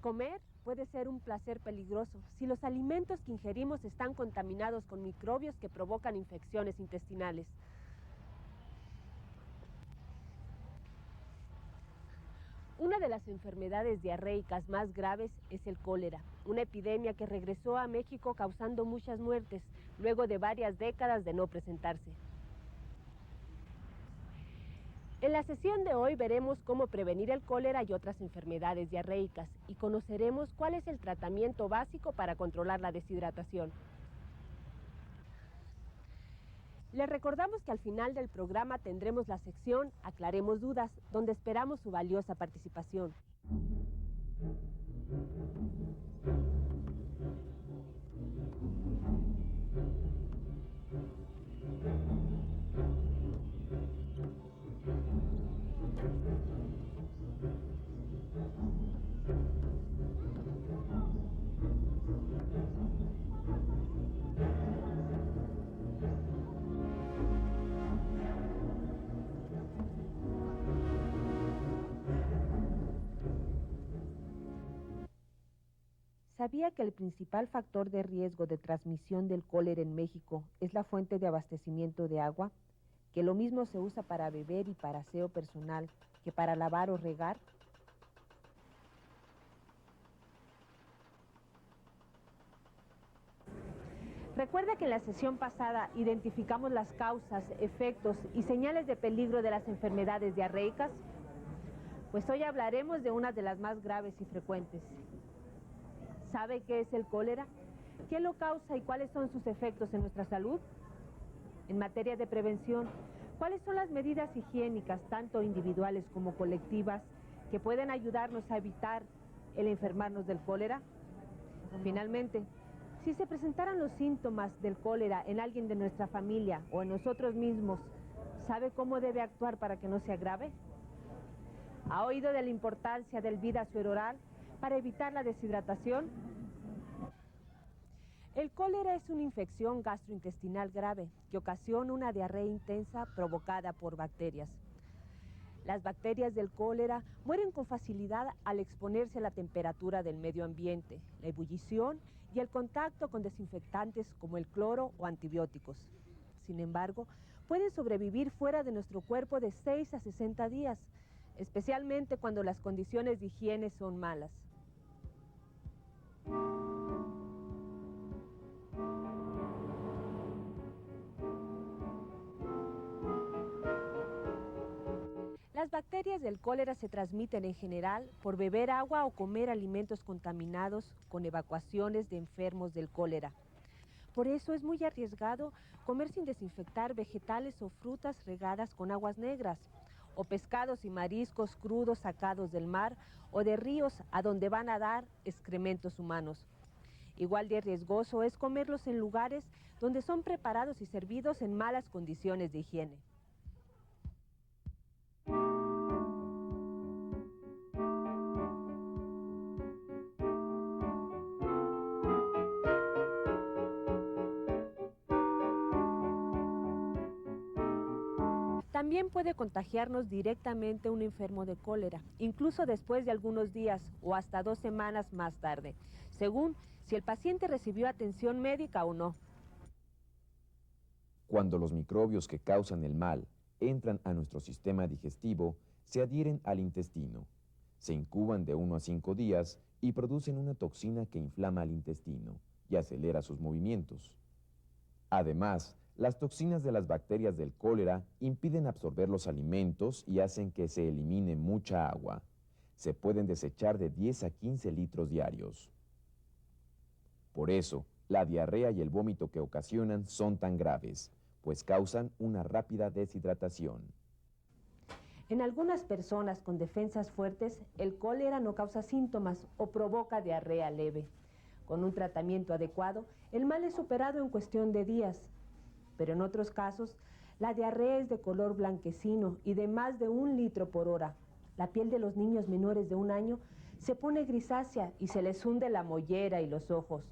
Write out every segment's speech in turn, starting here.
Comer puede ser un placer peligroso si los alimentos que ingerimos están contaminados con microbios que provocan infecciones intestinales. Una de las enfermedades diarreicas más graves es el cólera, una epidemia que regresó a México causando muchas muertes, luego de varias décadas de no presentarse. En la sesión de hoy veremos cómo prevenir el cólera y otras enfermedades diarreicas y conoceremos cuál es el tratamiento básico para controlar la deshidratación. Les recordamos que al final del programa tendremos la sección Aclaremos Dudas, donde esperamos su valiosa participación. ¿Sabía que el principal factor de riesgo de transmisión del cólera en México es la fuente de abastecimiento de agua? ¿Que lo mismo se usa para beber y para aseo personal que para lavar o regar? Recuerda que en la sesión pasada identificamos las causas, efectos y señales de peligro de las enfermedades diarreicas. Pues hoy hablaremos de una de las más graves y frecuentes. ¿Sabe qué es el cólera? ¿Qué lo causa y cuáles son sus efectos en nuestra salud? En materia de prevención, ¿cuáles son las medidas higiénicas, tanto individuales como colectivas, que pueden ayudarnos a evitar el enfermarnos del cólera? Finalmente, si se presentaran los síntomas del cólera en alguien de nuestra familia o en nosotros mismos, ¿sabe cómo debe actuar para que no se agrave? ¿Ha oído de la importancia del vida sueroral para evitar la deshidratación? El cólera es una infección gastrointestinal grave que ocasiona una diarrea intensa provocada por bacterias. Las bacterias del cólera mueren con facilidad al exponerse a la temperatura del medio ambiente, la ebullición y el contacto con desinfectantes como el cloro o antibióticos. Sin embargo, pueden sobrevivir fuera de nuestro cuerpo de 6 a 60 días, especialmente cuando las condiciones de higiene son malas. Las bacterias del cólera se transmiten en general por beber agua o comer alimentos contaminados con evacuaciones de enfermos del cólera. Por eso es muy arriesgado comer sin desinfectar vegetales o frutas regadas con aguas negras, o pescados y mariscos crudos sacados del mar o de ríos a donde van a dar excrementos humanos. Igual de riesgoso es comerlos en lugares donde son preparados y servidos en malas condiciones de higiene. También puede contagiarnos directamente un enfermo de cólera, incluso después de algunos días o hasta 2 semanas más tarde, según si el paciente recibió atención médica o no. Cuando los microbios que causan el mal entran a nuestro sistema digestivo, se adhieren al intestino. Se incuban de 1 a 5 días y producen una toxina que inflama el intestino y acelera sus movimientos. Además, las toxinas de las bacterias del cólera impiden absorber los alimentos y hacen que se elimine mucha agua. Se pueden desechar de 10 a 15 litros diarios. Por eso, la diarrea y el vómito que ocasionan son tan graves, pues causan una rápida deshidratación. En algunas personas con defensas fuertes, el cólera no causa síntomas o provoca diarrea leve. Con un tratamiento adecuado, el mal es superado en cuestión de días. Pero en otros casos, la diarrea es de color blanquecino y de más de 1 litro por hora. La piel de los niños menores de 1 año se pone grisácea y se les hunde la mollera y los ojos.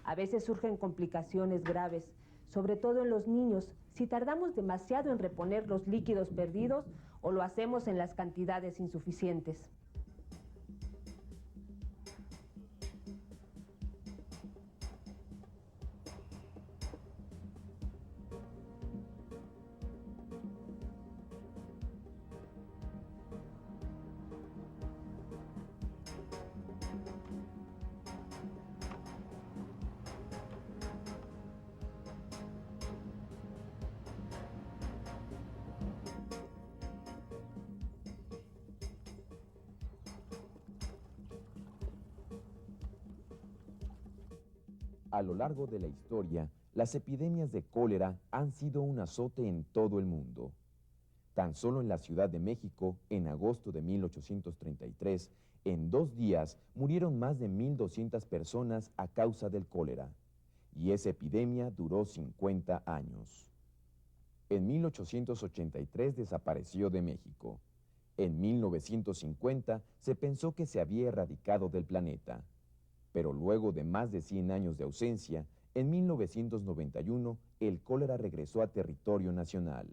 A veces surgen complicaciones graves, sobre todo en los niños, si tardamos demasiado en reponer los líquidos perdidos o lo hacemos en las cantidades insuficientes. A lo largo de la historia, las epidemias de cólera han sido un azote en todo el mundo. Tan solo en la Ciudad de México, en agosto de 1833, en 2 días murieron más de 1,200 personas a causa del cólera, y esa epidemia duró 50 años. En 1883 desapareció de México. En 1950 se pensó que se había erradicado del planeta, pero luego de más de 100 años de ausencia, en 1991 el cólera regresó a territorio nacional.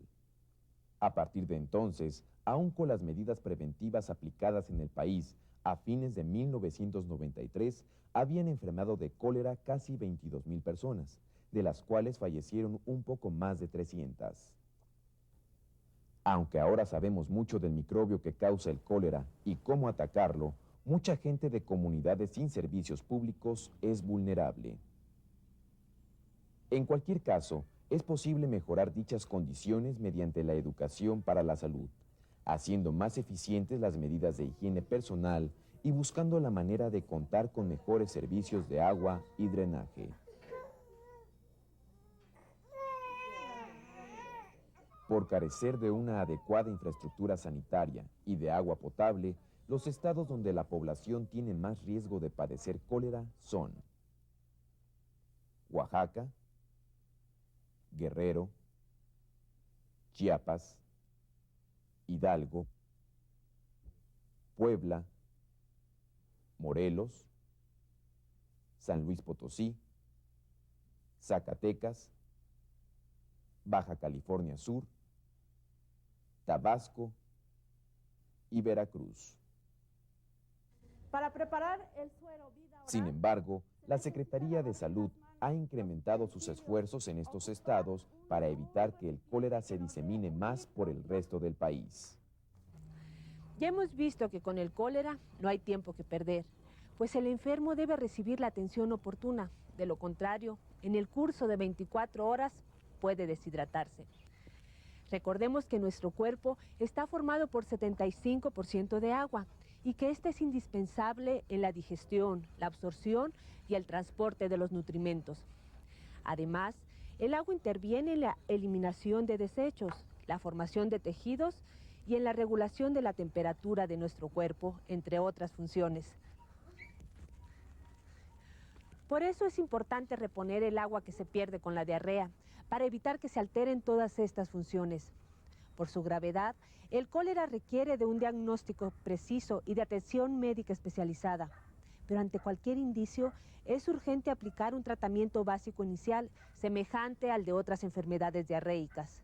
A partir de entonces, aun con las medidas preventivas aplicadas en el país, a fines de 1993 habían enfermado de cólera casi 22,000 personas, de las cuales fallecieron un poco más de 300. Aunque ahora sabemos mucho del microbio que causa el cólera y cómo atacarlo, mucha gente de comunidades sin servicios públicos es vulnerable. En cualquier caso, es posible mejorar dichas condiciones mediante la educación para la salud, haciendo más eficientes las medidas de higiene personal y buscando la manera de contar con mejores servicios de agua y drenaje. Por carecer de una adecuada infraestructura sanitaria y de agua potable, los estados donde la población tiene más riesgo de padecer cólera son Oaxaca, Guerrero, Chiapas, Hidalgo, Puebla, Morelos, San Luis Potosí, Zacatecas, Baja California Sur, Tabasco y Veracruz. Para preparar el suero vida oral, Sin embargo, la Secretaría de Salud ha incrementado sus esfuerzos en estos estados para evitar que el cólera se disemine más por el resto del país. ya hemos visto que con el cólera no hay tiempo que perder, pues el enfermo debe recibir la atención oportuna. De lo contrario, en el curso de 24 horas puede deshidratarse. Recordemos que nuestro cuerpo está formado por 75% de agua y que ésta es indispensable en la digestión, la absorción y el transporte de los nutrimentos. Además, el agua interviene en la eliminación de desechos, la formación de tejidos y en la regulación de la temperatura de nuestro cuerpo, entre otras funciones. Por eso es importante reponer el agua que se pierde con la diarrea, para evitar que se alteren todas estas funciones. Por su gravedad, el cólera requiere de un diagnóstico preciso y de atención médica especializada. Pero ante cualquier indicio, es urgente aplicar un tratamiento básico inicial, semejante al de otras enfermedades diarreicas.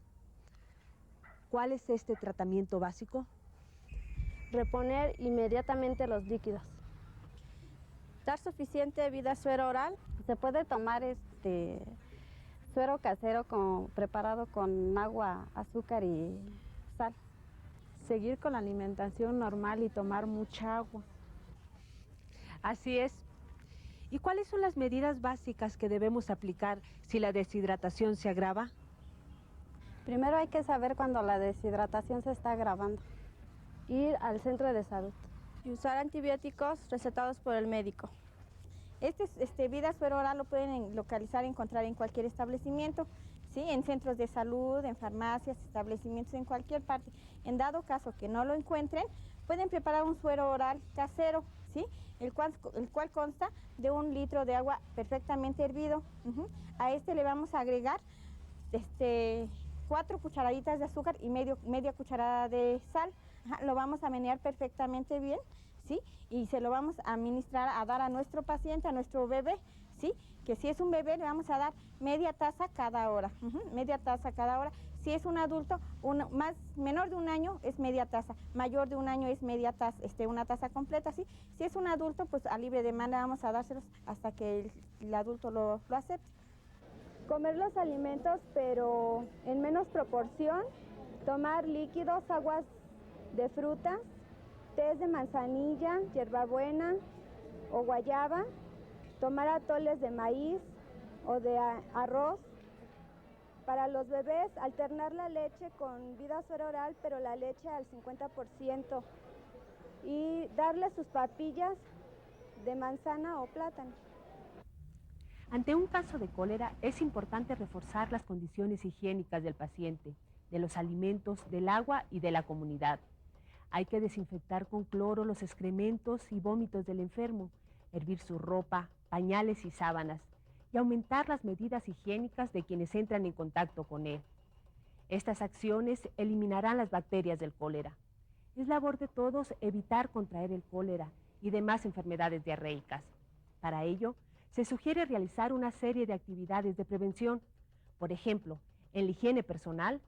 ¿Cuál es este tratamiento básico? Reponer inmediatamente los líquidos. Dar suficiente vida suero oral. Se puede tomar suero casero preparado con agua, azúcar y sal. Seguir con la alimentación normal y tomar mucha agua. Así es. ¿Y cuáles son las medidas básicas que debemos aplicar si la deshidratación se agrava? Primero hay que saber cuando la deshidratación se está agravando. Ir al centro de salud. Y usar antibióticos recetados por el médico. Vida suero oral lo pueden localizar y encontrar en cualquier establecimiento, ¿sí? En centros de salud, en farmacias, establecimientos, en cualquier parte. En dado caso que no lo encuentren, pueden preparar un suero oral casero, ¿sí? El cual consta de 1 litro de agua perfectamente hervido. A le vamos a agregar 4 cucharaditas de azúcar y media cucharada de sal. Lo vamos a menear perfectamente bien, ¿sí? Y se lo vamos a administrar, a dar a nuestro paciente, a nuestro bebé, ¿sí? Que si es un bebé le vamos a dar media taza cada hora, media taza cada hora. Si es un adulto, menor de 1 año es media taza, mayor de 1 año es media taza, una taza completa, ¿sí? Si es un adulto, pues a libre demanda vamos a dárselos hasta que el adulto lo acepte. Comer los alimentos, pero en menos proporción. Tomar líquidos, aguas de frutas, tés de manzanilla, hierbabuena o guayaba. Tomar atoles de maíz o de arroz. Para los bebés, alternar la leche con vida suero oral, pero la leche al 50%. Y darle sus papillas de manzana o plátano. Ante un caso de cólera, es importante reforzar las condiciones higiénicas del paciente, de los alimentos, del agua y de la comunidad. Hay que desinfectar con cloro los excrementos y vómitos del enfermo, hervir su ropa, pañales y sábanas, y aumentar las medidas higiénicas de quienes entran en contacto con él. Estas acciones eliminarán las bacterias del cólera. Es labor de todos evitar contraer el cólera y demás enfermedades diarreicas. Para ello, se sugiere realizar una serie de actividades de prevención. Por ejemplo, en la higiene personal,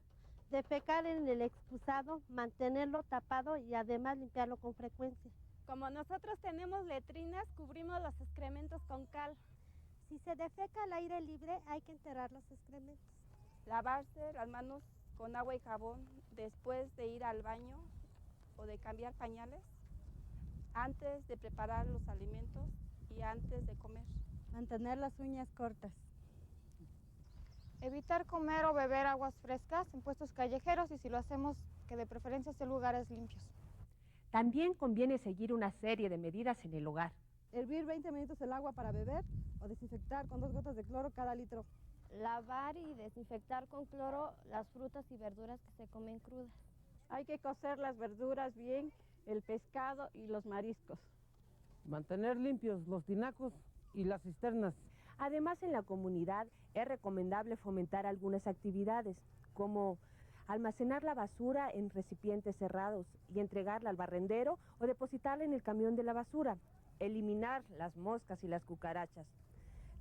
defecar en el excusado, mantenerlo tapado y además limpiarlo con frecuencia. Como nosotros tenemos letrinas, cubrimos los excrementos con cal. Si se defeca al aire libre, hay que enterrar los excrementos. Lavarse las manos con agua y jabón después de ir al baño o de cambiar pañales, antes de preparar los alimentos y antes de comer. Mantener las uñas cortas. Evitar comer o beber aguas frescas en puestos callejeros y si lo hacemos, que de preferencia sean lugares limpios. también conviene seguir una serie de medidas en el hogar. Hervir 20 minutos el agua para beber o desinfectar con 2 gotas de cloro cada litro. Lavar y desinfectar con cloro las frutas y verduras que se comen crudas. Hay que cocer las verduras bien, el pescado y los mariscos. Mantener limpios los tinacos y las cisternas. Además, en la comunidad es recomendable fomentar algunas actividades, como almacenar la basura en recipientes cerrados y entregarla al barrendero o depositarla en el camión de la basura, eliminar las moscas y las cucarachas.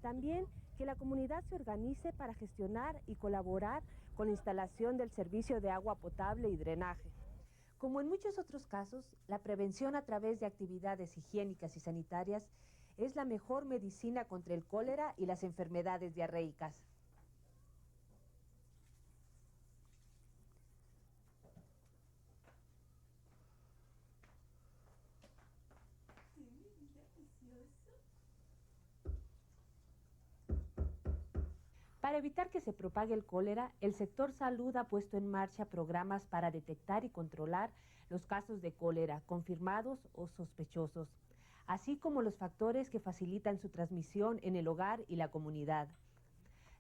También que la comunidad se organice para gestionar y colaborar con la instalación del servicio de agua potable y drenaje. Como en muchos otros casos, la prevención a través de actividades higiénicas y sanitarias es la mejor medicina contra el cólera y las enfermedades diarreicas. Para evitar que se propague el cólera, el sector salud ha puesto en marcha programas para detectar y controlar los casos de cólera confirmados o sospechosos, así como los factores que facilitan su transmisión en el hogar y la comunidad.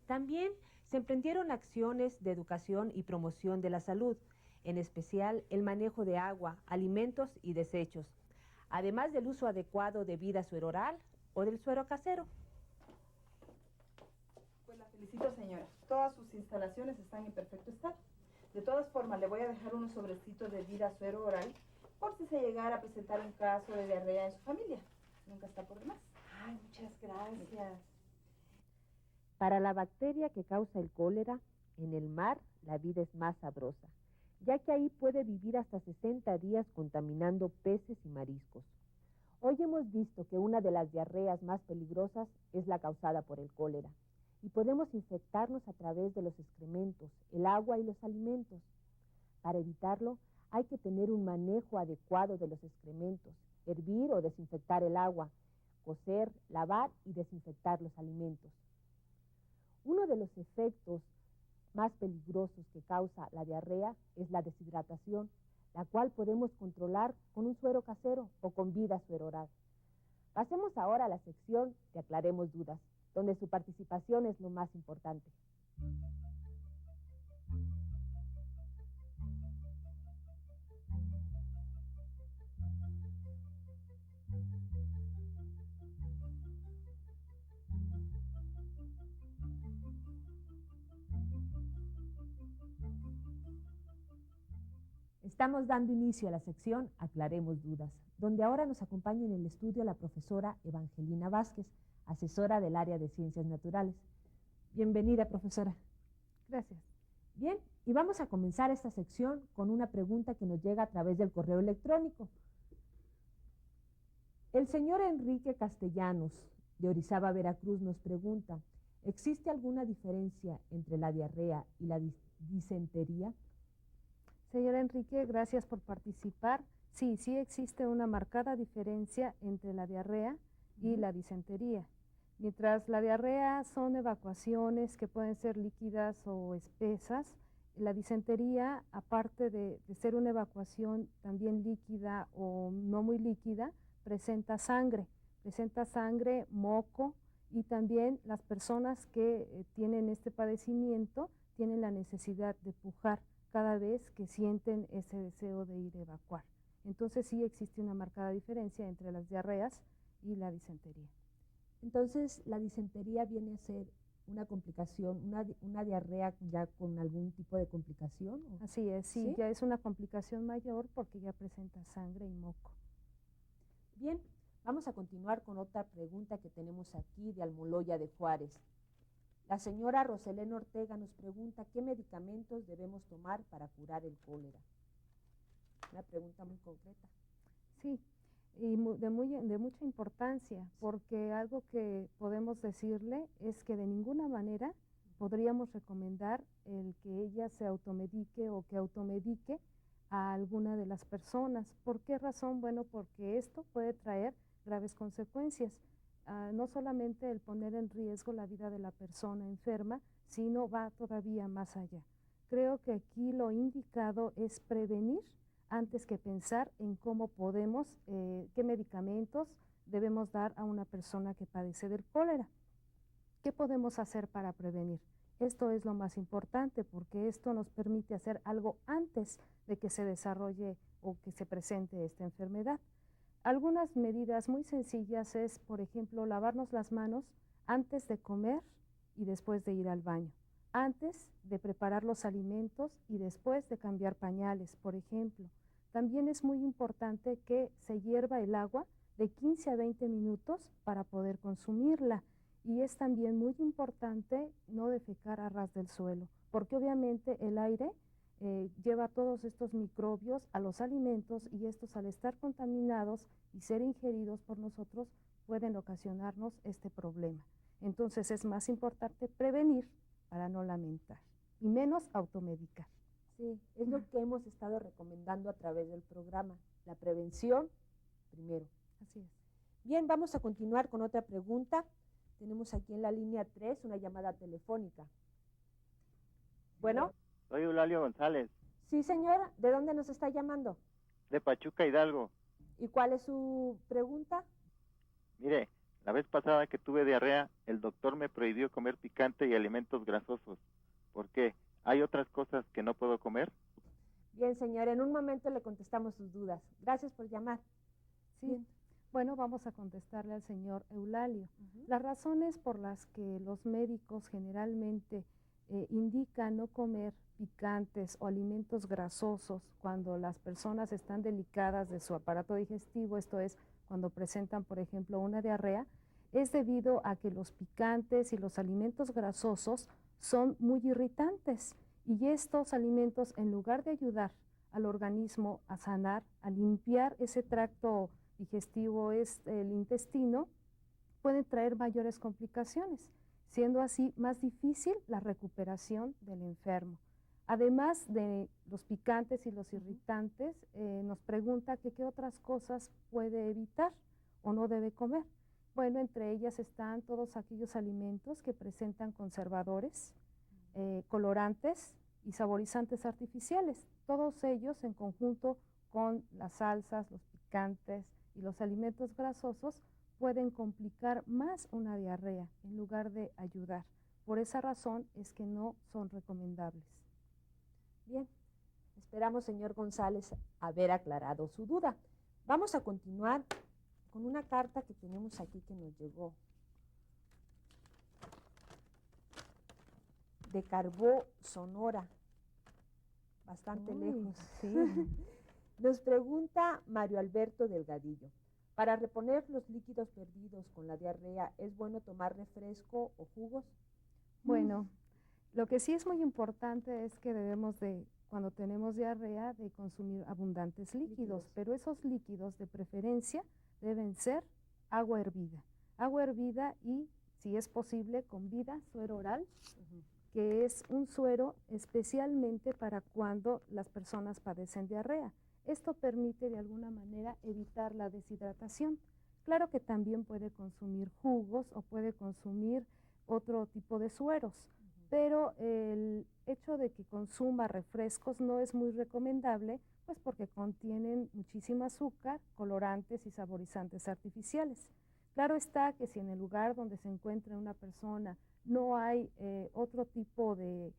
También se emprendieron acciones de educación y promoción de la salud, en especial el manejo de agua, alimentos y desechos, además del uso adecuado de vida sueroral o del suero casero. Pues la felicito, señora. Todas sus instalaciones están en perfecto estado. De todas formas, le voy a dejar unos sobrecitos de vida suero oral por si se llegara a presentar un caso de diarrea en su familia. Nunca está por demás. Ay, muchas gracias. Para la bacteria que causa el cólera, en el mar la vida es más sabrosa, ya que ahí puede vivir hasta 60 días contaminando peces y mariscos. Hoy hemos visto que una de las diarreas más peligrosas es la causada por el cólera, y podemos infectarnos a través de los excrementos, el agua y los alimentos. Para evitarlo, hay que tener un manejo adecuado de los excrementos, hervir o desinfectar el agua, cocer, lavar y desinfectar los alimentos. Uno de los efectos más peligrosos que causa la diarrea es la deshidratación, la cual podemos controlar con un suero casero o con vida sueroral. Pasemos ahora a la sección de Aclaremos Dudas, donde su participación es lo más importante. Estamos dando inicio a la sección Aclaremos Dudas, donde ahora nos acompaña en el estudio la profesora Evangelina Vázquez, asesora del área de Ciencias Naturales. Bienvenida, profesora. Gracias. Bien, y vamos a comenzar esta sección con una pregunta que nos llega a través del correo electrónico. El señor Enrique Castellanos, de Orizaba, Veracruz, nos pregunta, ¿existe alguna diferencia entre la diarrea y la disentería? Señor Enrique, gracias por participar. Sí, sí existe una marcada diferencia entre la diarrea y la disentería. Mientras la diarrea son evacuaciones que pueden ser líquidas o espesas, la disentería, aparte de ser una evacuación también líquida o no muy líquida, presenta sangre, moco Y también las personas que tienen este padecimiento tienen la necesidad de pujar cada vez que sienten ese deseo de ir a evacuar. Entonces sí existe una marcada diferencia entre las diarreas y la disentería. Entonces, la disentería viene a ser una complicación, una diarrea ya con algún tipo de complicación. ¿O? Así es, sí, ya es una complicación mayor porque ya presenta sangre y moco. Bien, vamos a continuar con otra pregunta que tenemos aquí de Almoloya de Juárez. La señora Roselén Ortega nos pregunta qué medicamentos debemos tomar para curar el cólera. Una pregunta muy concreta. Sí, y de mucha importancia, porque algo que podemos decirle es que de ninguna manera podríamos recomendar el que ella se automedique o que automedique a alguna de las personas. ¿Por qué razón? Bueno, porque esto puede traer graves consecuencias. No solamente el poner en riesgo la vida de la persona enferma, sino va todavía más allá. Creo que aquí lo indicado es prevenir antes que pensar en cómo podemos, qué medicamentos debemos dar a una persona que padece del cólera. ¿Qué podemos hacer para prevenir? Esto es lo más importante porque esto nos permite hacer algo antes de que se desarrolle o que se presente esta enfermedad. Algunas medidas muy sencillas es, por ejemplo, lavarnos las manos antes de comer y después de ir al baño, antes de preparar los alimentos y después de cambiar pañales, por ejemplo. También es muy importante que se hierva el agua de 15 a 20 minutos para poder consumirla. Y es también muy importante no defecar a ras del suelo, porque obviamente el aire lleva todos estos microbios a los alimentos y estos al estar contaminados y ser ingeridos por nosotros pueden ocasionarnos este problema. Entonces es más importante prevenir para no lamentar y menos automedicar. Sí, es lo que hemos estado recomendando a través del programa, la prevención primero. Así es. Bien, vamos a continuar con otra pregunta. Tenemos aquí en la línea 3 una llamada telefónica. Bueno. Soy Eulalio González. Sí, señora. ¿De dónde nos está llamando? De Pachuca, Hidalgo. ¿Y cuál es su pregunta? Mire, la vez pasada que tuve diarrea, el doctor me prohibió comer picante y alimentos grasosos. ¿Por qué? ¿Hay otras cosas que no puedo comer? Bien, señora, en un momento le contestamos sus dudas. Gracias por llamar. Sí. Bien. Bueno, vamos a contestarle al señor Eulalio. Las razones por las que los médicos generalmente indican no comer picantes o alimentos grasosos cuando las personas están delicadas de su aparato digestivo, esto es, cuando presentan, por ejemplo, una diarrea, es debido a que los picantes y los alimentos grasosos son muy irritantes y estos alimentos, en lugar de ayudar al organismo a sanar, a limpiar ese tracto digestivo, es el intestino, pueden traer mayores complicaciones, siendo así más difícil la recuperación del enfermo. Además de los picantes y los irritantes, nos pregunta que qué otras cosas puede evitar o no debe comer. Bueno, entre ellas están todos aquellos alimentos que presentan conservadores, colorantes y saborizantes artificiales. Todos ellos en conjunto con las salsas, los picantes y los alimentos grasosos pueden complicar más una diarrea en lugar de ayudar. Por esa razón es que no son recomendables. Bien, esperamos, señor González, haber aclarado su duda. Vamos a continuar con una carta que tenemos aquí que nos llegó de Carbó, Sonora, bastante lejos. Sí. Nos pregunta Mario Alberto Delgadillo, para reponer los líquidos perdidos con la diarrea, ¿es bueno tomar refresco o jugos? Bueno, lo que sí es muy importante es que debemos de, cuando tenemos diarrea, de consumir abundantes líquidos, pero esos líquidos de preferencia deben ser agua hervida y, si es posible, con vida, suero oral, que es un suero especialmente para cuando las personas padecen diarrea. Esto permite de alguna manera evitar la deshidratación. Claro que también puede consumir jugos o puede consumir otro tipo de sueros, pero el hecho de que consuma refrescos no es muy recomendable, pues porque contienen muchísimo azúcar, colorantes y saborizantes artificiales. Claro está que si en el lugar donde se encuentra una persona no hay otro tipo de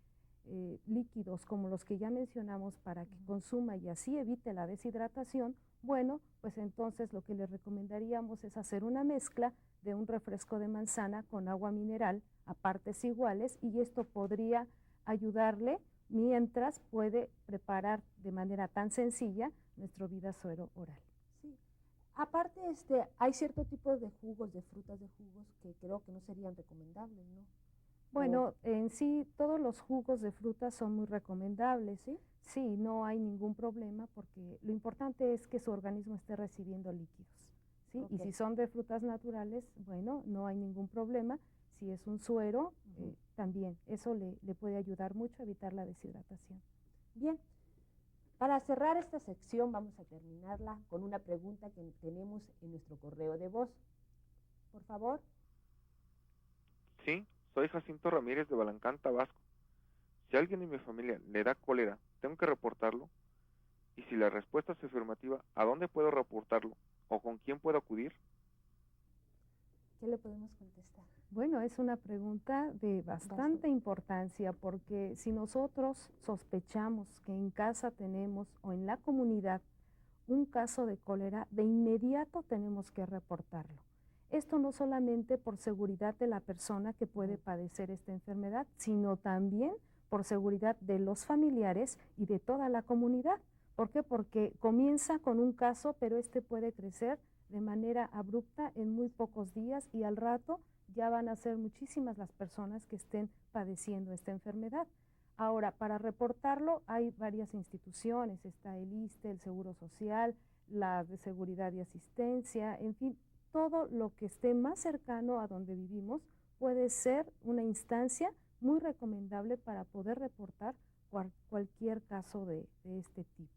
líquidos como los que ya mencionamos para que consuma y así evite la deshidratación, bueno, pues entonces lo que le recomendaríamos es hacer una mezcla de un refresco de manzana con agua mineral a partes iguales y esto podría ayudarle mientras puede preparar de manera tan sencilla nuestro Vida Suero oral. Sí. Aparte, hay cierto tipo de jugos, de frutas, de jugos que creo que no serían recomendables, ¿no? Bueno, en sí todos los jugos de frutas son muy recomendables, ¿sí? Sí, no hay ningún problema porque lo importante es que su organismo esté recibiendo líquidos, ¿sí? Okay. Y si son de frutas naturales, bueno, no hay ningún problema. Si es un suero, también eso le puede ayudar mucho a evitar la deshidratación. Bien, para cerrar esta sección vamos a terminarla con una pregunta que tenemos en nuestro correo de voz. Por favor. Sí, soy Jacinto Ramírez de Balancán, Tabasco. Si a alguien en mi familia le da cólera, ¿tengo que reportarlo? Y si la respuesta es afirmativa, ¿a dónde puedo reportarlo? ¿O con quién puedo acudir? ¿Qué le podemos contestar? Bueno, es una pregunta de bastante importancia porque si nosotros sospechamos que en casa tenemos o en la comunidad un caso de cólera, de inmediato tenemos que reportarlo. Esto no solamente por seguridad de la persona que puede padecer esta enfermedad, sino también por seguridad de los familiares y de toda la comunidad. ¿Por qué? Porque comienza con un caso, pero este puede crecer de manera abrupta en muy pocos días y al rato ya van a ser muchísimas las personas que estén padeciendo esta enfermedad. Ahora, para reportarlo hay varias instituciones, está el ISSSTE, el Seguro Social, la de Seguridad y Asistencia, en fin, todo lo que esté más cercano a donde vivimos puede ser una instancia muy recomendable para poder reportar cualquier caso de este tipo.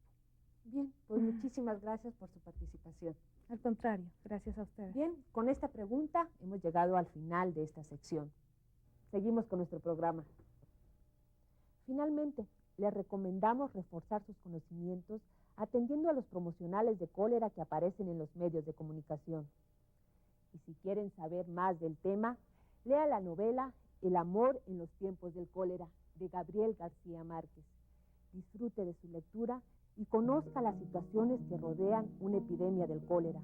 Bien, pues muchísimas gracias por su participación. Al contrario, gracias a ustedes. Bien, con esta pregunta hemos llegado al final de esta sección. Seguimos con nuestro programa. Finalmente, les recomendamos reforzar sus conocimientos atendiendo a los promocionales de cólera que aparecen en los medios de comunicación. Y si quieren saber más del tema, lea la novela El amor en los tiempos del cólera, de Gabriel García Márquez. Disfrute de su lectura y conozca las situaciones que rodean una epidemia del cólera.